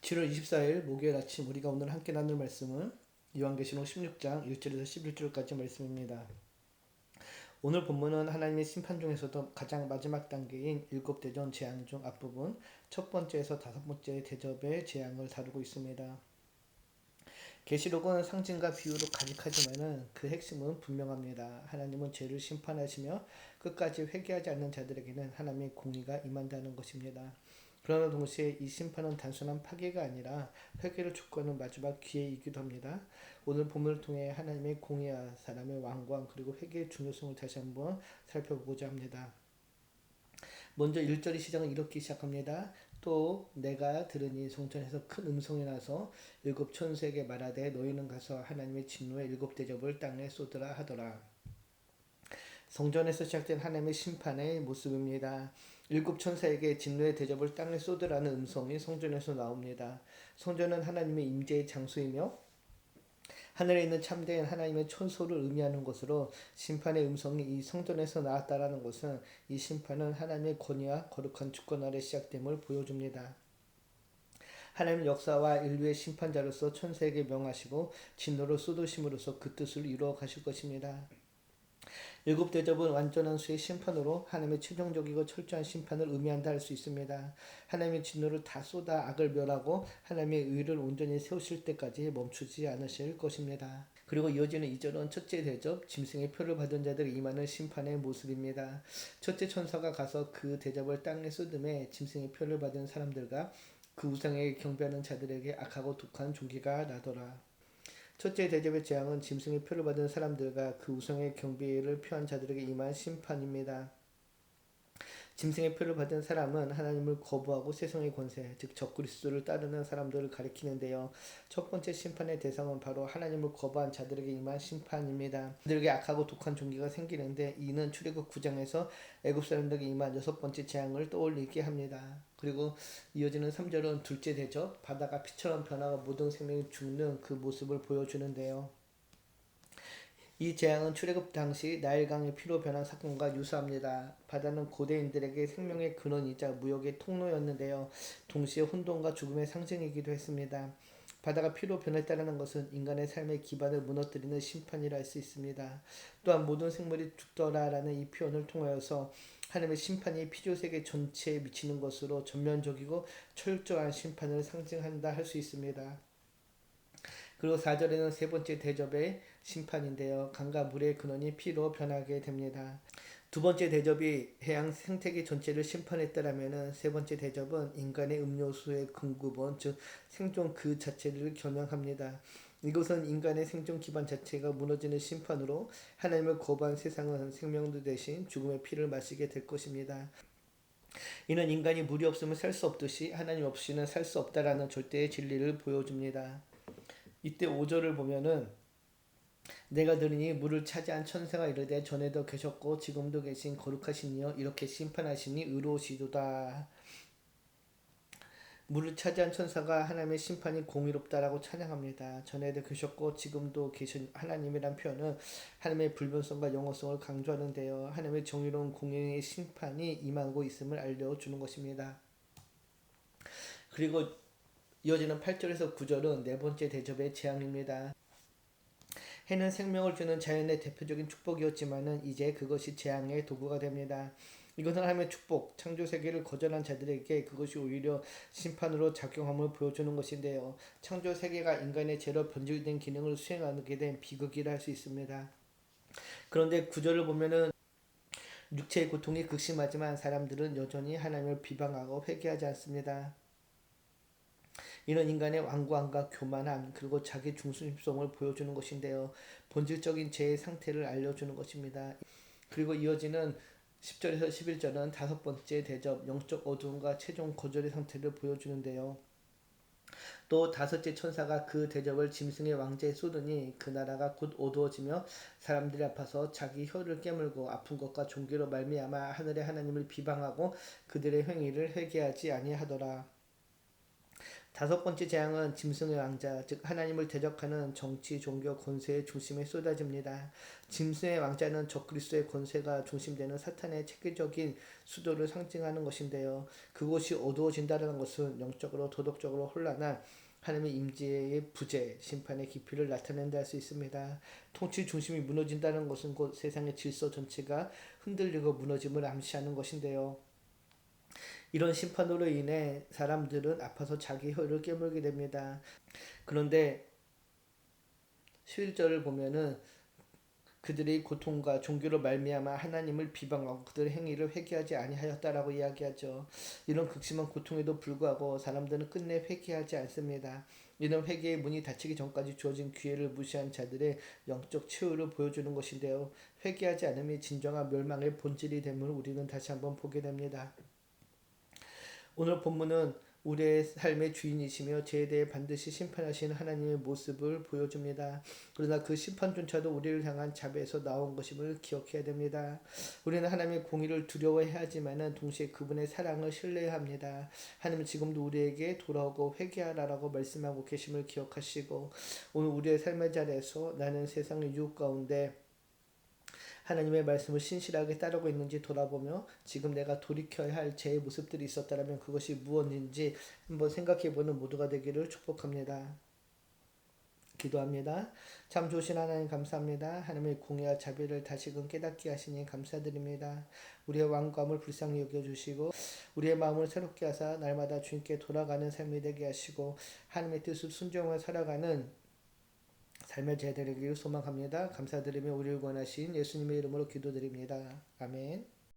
7월 24일 목요일 아침 우리가 오늘 함께 나눌 말씀은 요한계시록 16장 1절에서 11절까지 말씀입니다. 오늘 본문은 하나님의 심판 중에서도 가장 마지막 단계인 일곱 대전 재앙 중 앞부분 첫 번째에서 다섯 번째 대접의 재앙을 다루고 있습니다. 계시록은 상징과 비유로 가득하지만 그 핵심은 분명합니다. 하나님은 죄를 심판하시며 끝까지 회개하지 않는 자들에게는 하나님의 공의가 임한다는 것입니다. 그러나 동시에 이 심판은 단순한 파괴가 아니라 회개를 촉구하는 마지막 기회이기도 합니다. 오늘 본문을 통해 하나님의 공의와 사람의 완고함 그리고 회개의 중요성을 다시 한번 살펴보고자 합니다. 먼저 1절의 시작은 이렇게 시작합니다. 또 내가 들으니 성전에서 큰 음성이 나서 일곱 천사에게 말하되 너희는 가서 하나님의 진노의 일곱 대접을 땅에 쏟으라 하더라. 성전에서 시작된 하나님의 심판의 모습입니다. 일곱 천사에게 진노의 대접을 땅에 쏟으라는 음성이 성전에서 나옵니다. 성전은 하나님의 임재의 장소이며 하늘에 있는 참된 하나님의 천소를 의미하는 것으로 심판의 음성이 이 성전에서 나왔다라는 것은 이 심판은 하나님의 권위와 거룩한 주권 아래 시작됨을 보여줍니다. 하나님의 역사와 인류의 심판자로서 천사에게 명하시고 진노를 쏟으심으로써 그 뜻을 이루어 가실 것입니다. 일곱 대접은 완전한 수의 심판으로 하나님의 최종적이고 철저한 심판을 의미한다 할 수 있습니다. 하나님의 진노를 다 쏟아 악을 멸하고 하나님의 의를 온전히 세우실 때까지 멈추지 않으실 것입니다. 그리고 이어지는 2절은 첫째 대접, 짐승의 표를 받은 자들이 임하는 심판의 모습입니다. 첫째 천사가 가서 그 대접을 땅에 쏟음에 짐승의 표를 받은 사람들과 그 우상에 경배하는 자들에게 악하고 독한 종기가 나더라. 첫째 대접의 재앙은 짐승의 표를 받은 사람들과 그 우상의 경배를 표한 자들에게 임한 심판입니다. 짐승의 표를 받은 사람은 하나님을 거부하고 세상의 권세, 즉 적그리스도를 따르는 사람들을 가리키는데요. 첫 번째 심판의 대상은 바로 하나님을 거부한 자들에게 임한 심판입니다. 그들에게 악하고 독한 종기가 생기는데 이는 출애굽 9장에서 애굽 사람들에게 임한 여섯 번째 재앙을 떠올리게 합니다. 그리고 이어지는 3절은 둘째 대접, 바다가 피처럼 변하고 모든 생명이 죽는 그 모습을 보여주는데요. 이 재앙은 출애굽 당시 나일강의 피로 변한 사건과 유사합니다. 바다는 고대인들에게 생명의 근원이자 무역의 통로였는데요. 동시에 혼돈과 죽음의 상징이기도 했습니다. 바다가 피로 변했다는 것은 인간의 삶의 기반을 무너뜨리는 심판이라 할 수 있습니다. 또한 모든 생물이 죽더라라는 이 표현을 통하여서 하나님의 심판이 피조세계 전체에 미치는 것으로 전면적이고 철저한 심판을 상징한다 할 수 있습니다. 그리고 4절에는 세 번째 대접의 심판인데요. 강과 물의 근원이 피로 변하게 됩니다. 두 번째 대접이 해양 생태계 전체를 심판했다라면 세 번째 대접은 인간의 음료수의 공급원, 즉 생존 그 자체를 겨냥합니다. 이것은 인간의 생존 기반 자체가 무너지는 심판으로 하나님을 거부한 세상은 생명도 대신 죽음의 피를 마시게 될 것입니다. 이는 인간이 물이 없으면 살 수 없듯이 하나님 없이는 살 수 없다라는 절대의 진리를 보여줍니다. 이때 5절을 보면은 내가 들으니 물을 차지한 천사가 이르되 전에도 계셨고 지금도 계신 거룩하신 이여 이렇게 심판하시니 의로우시도다. 물을 차지한 천사가 하나님의 심판이 공의롭다라고 찬양합니다. 전에도 계셨고 지금도 계신 하나님이란 표현은 하나님의 불변성과 영원성을 강조하는데요. 하나님의 정의로운 공의의 심판이 임하고 있음을 알려주는 것입니다. 그리고 이어지는 8절에서 9절은 네 번째 대접의 재앙입니다. 해는 생명을 주는 자연의 대표적인 축복이었지만은 이제 그것이 재앙의 도구가 됩니다. 이것은 하나님의 축복, 창조 세계를 거절한 자들에게 그것이 오히려 심판으로 작용함을 보여주는 것인데요. 창조 세계가 인간의 죄로 변질된 기능을 수행하게 된 비극이라 할 수 있습니다. 그런데 구절을 보면은 육체의 고통이 극심하지만 사람들은 여전히 하나님을 비방하고 회개하지 않습니다. 이는 인간의 완고함과 교만함 그리고 자기 중심성을 보여주는 것인데요. 본질적인 죄의 상태를 알려주는 것입니다. 그리고 이어지는 10절에서 11절은 다섯 번째 대접, 영적 어두움과 최종 거절의 상태를 보여주는데요. 또 다섯째 천사가 그 대접을 짐승의 왕자에 쏟으니 그 나라가 곧 어두워지며 사람들이 아파서 자기 혀를 깨물고 아픈 것과 종기로 말미암아 하늘의 하나님을 비방하고 그들의 행위를 회개하지 아니하더라. 다섯 번째 재앙은 짐승의 왕자, 즉 하나님을 대적하는 정치, 종교, 권세의 중심에 쏟아집니다. 짐승의 왕자는 적그리스도의 권세가 중심되는 사탄의 체계적인 수도를 상징하는 것인데요. 그곳이 어두워진다는 것은 영적으로 도덕적으로 혼란한 하나님의 임재의 부재, 심판의 깊이를 나타낸다 할 수 있습니다. 통치 중심이 무너진다는 것은 곧 세상의 질서 전체가 흔들리고 무너짐을 암시하는 것인데요. 이런 심판으로 인해 사람들은 아파서 자기 혀를 깨물게 됩니다. 그런데 11절을 보면은 그들의 고통과 종교로 말미암아 하나님을 비방하고 그들의 행위를 회개하지 아니하였다라고 이야기하죠. 이런 극심한 고통에도 불구하고 사람들은 끝내 회개하지 않습니다. 이런 회개의 문이 닫히기 전까지 주어진 기회를 무시한 자들의 영적 최후를 보여주는 것인데요. 회개하지 않음이 진정한 멸망의 본질이 됨을 우리는 다시 한번 보게 됩니다. 오늘 본문은 우리의 삶의 주인이시며 죄에 대해 반드시 심판하시는 하나님의 모습을 보여줍니다. 그러나 그 심판조차도 우리를 향한 자비에서 나온 것임을 기억해야 됩니다. 우리는 하나님의 공의를 두려워해야 하지만 동시에 그분의 사랑을 신뢰해야 합니다. 하나님은 지금도 우리에게 돌아오고 회개하라라고 말씀하고 계심을 기억하시고, 오늘 우리의 삶의 자리에서 나는 세상의 유혹 가운데 하나님의 말씀을 신실하게 따르고 있는지 돌아보며 지금 내가 돌이켜야 할 제 모습들이 있었다면 그것이 무엇인지 한번 생각해보는 모두가 되기를 축복합니다. 기도합니다. 참 좋으신 하나님 감사합니다. 하나님의 공의와 자비를 다시금 깨닫게 하시니 감사드립니다. 우리의 완고함을 불쌍히 여겨주시고 우리의 마음을 새롭게 하사 날마다 주님께 돌아가는 삶이 되게 하시고 하나님의 뜻을 순종하며 살아가는 삶의 제되기를 소망합니다. 감사드리며 우리를 구원하신 예수님의 이름으로 기도드립니다. 아멘.